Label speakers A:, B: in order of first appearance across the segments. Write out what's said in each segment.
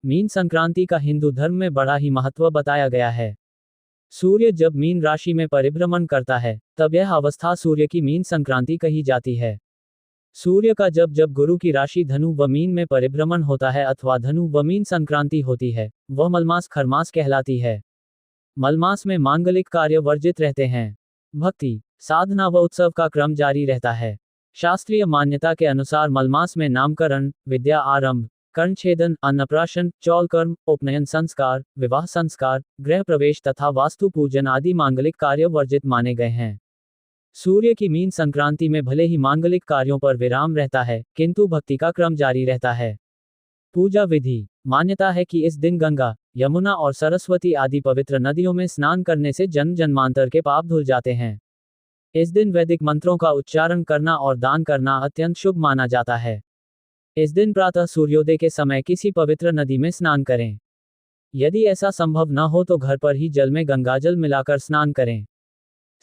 A: Mean Sankranti का हिंदू धर्म में बड़ा ही महत्व बताया गया है। सूर्य जब मीन राशि में परिभ्रमण करता है तब यह अवस्था सूर्य की मीन संक्रांति कही जाती है। सूर्य का जब जब गुरु की राशि धनु व मीन में परिभ्रमण होता है अथवा धनु व मीन संक्रांति होती है, वह मलमास खरमास कहलाती है। मलमास में मांगलिक कार्य वर्जित रहते हैं। भक्ति, साधना व उत्सव का क्रम जारी रहता है। शास्त्रीय मान्यता के अनुसार मलमास में नामकरण, विद्या आरंभ, कर्णछेदन, अन्नप्राशन, चौलकर्म, उपनयन संस्कार, विवाह संस्कार, गृह प्रवेश तथा वास्तु पूजन आदि मांगलिक कार्य वर्जित माने गए हैं। सूर्य की मीन संक्रांति में भले ही मांगलिक कार्यों पर विराम रहता है, किंतु भक्ति का क्रम जारी रहता है। पूजा विधि, मान्यता है कि इस दिन गंगा, यमुना और सरस्वती आदि पवित्र नदियों में स्नान करने से जन्म जन्मांतर के पाप धुल जाते हैं। इस दिन वैदिक मंत्रों का उच्चारण करना और दान करना अत्यंत शुभ माना जाता है। इस दिन प्रातः सूर्योदय के समय किसी पवित्र नदी में स्नान करें। यदि ऐसा संभव न हो तो घर पर ही जल में गंगाजल मिलाकर स्नान करें।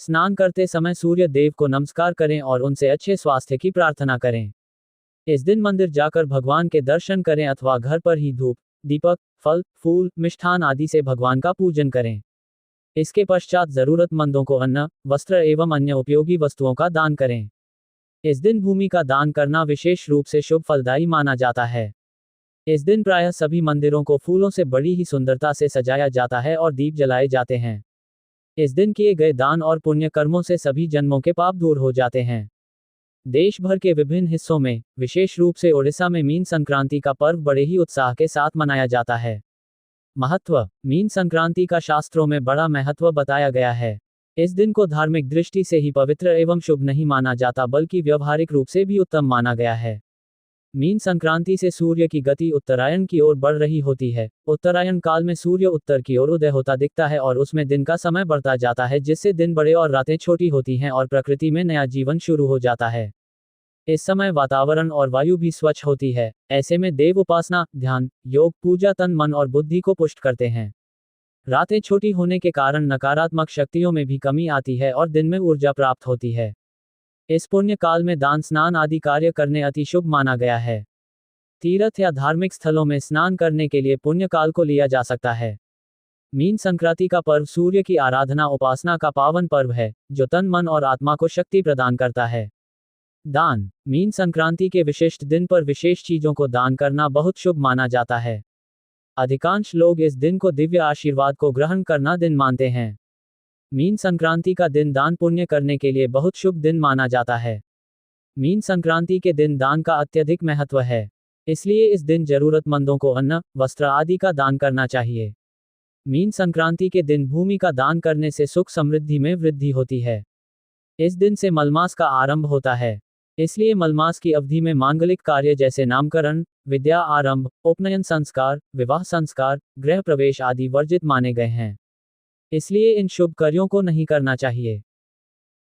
A: स्नान करते समय सूर्य देव को नमस्कार करें और उनसे अच्छे स्वास्थ्य की प्रार्थना करें। इस दिन मंदिर जाकर भगवान के दर्शन करें अथवा घर पर ही धूप, दीपक, फल, फूल, मिष्ठान आदि से भगवान का पूजन करें। इसके पश्चात जरूरतमंदों को अन्न, वस्त्र एवं अन्य उपयोगी वस्तुओं का दान करें। इस दिन भूमि का दान करना विशेष रूप से शुभ फलदायी माना जाता है। इस दिन प्रायः सभी मंदिरों को फूलों से बड़ी ही सुंदरता से सजाया जाता है और दीप जलाए जाते हैं। इस दिन किए गए दान और पुण्य कर्मों से सभी जन्मों के पाप दूर हो जाते हैं। देश भर के विभिन्न हिस्सों में, विशेष रूप से ओडिशा में मीन संक्रांति का पर्व बड़े ही उत्साह के साथ मनाया जाता है। महत्व, मीन संक्रांति का शास्त्रों में बड़ा महत्व बताया गया है। इस दिन को धार्मिक दृष्टि से ही पवित्र एवं शुभ नहीं माना जाता बल्कि व्यवहारिक रूप से भी उत्तम माना गया है। मीन संक्रांति से सूर्य की गति उत्तरायण की ओर बढ़ रही होती है। उत्तरायण काल में सूर्य उत्तर की ओर उदय होता दिखता है और उसमें दिन का समय बढ़ता जाता है, जिससे दिन बड़े और रातें छोटी होती हैं और प्रकृति में नया जीवन शुरू हो जाता है। इस समय वातावरण और वायु भी स्वच्छ होती है। ऐसे में देव उपासना, ध्यान, योग, पूजा तन मन और बुद्धि को पुष्ट करते हैं। रातें छोटी होने के कारण नकारात्मक शक्तियों में भी कमी आती है और दिन में ऊर्जा प्राप्त होती है। इस पुण्य काल में दान स्नान आदि कार्य करने अति शुभ माना गया है। तीर्थ या धार्मिक स्थलों में स्नान करने के लिए पुण्य काल को लिया जा सकता है। मीन संक्रांति का पर्व सूर्य की आराधना उपासना का पावन पर्व है, जो तन मन और आत्मा को शक्ति प्रदान करता है। दान, मीन संक्रांति के विशिष्ट दिन पर विशेष चीजों को दान करना बहुत शुभ माना जाता है। अधिकांश लोग इस दिन को दिव्य आशीर्वाद को ग्रहण करना दिन मानते हैं। मीन संक्रांति का दिन दान पुण्य करने के लिए बहुत शुभ दिन माना जाता है। मीन संक्रांति के दिन दान का अत्यधिक महत्व है, इसलिए इस दिन जरूरतमंदों को अन्न, वस्त्र आदि का दान करना चाहिए। मीन संक्रांति के दिन भूमि का दान करने से सुख समृद्धि में वृद्धि होती है। इस दिन से मलमास का आरंभ होता है, इसलिए मलमास की अवधि में मांगलिक कार्य जैसे नामकरण, विद्या आरंभ, उपनयन संस्कार, विवाह संस्कार, गृह प्रवेश आदि वर्जित माने गए हैं। इसलिए इन शुभ कार्यों को नहीं करना चाहिए।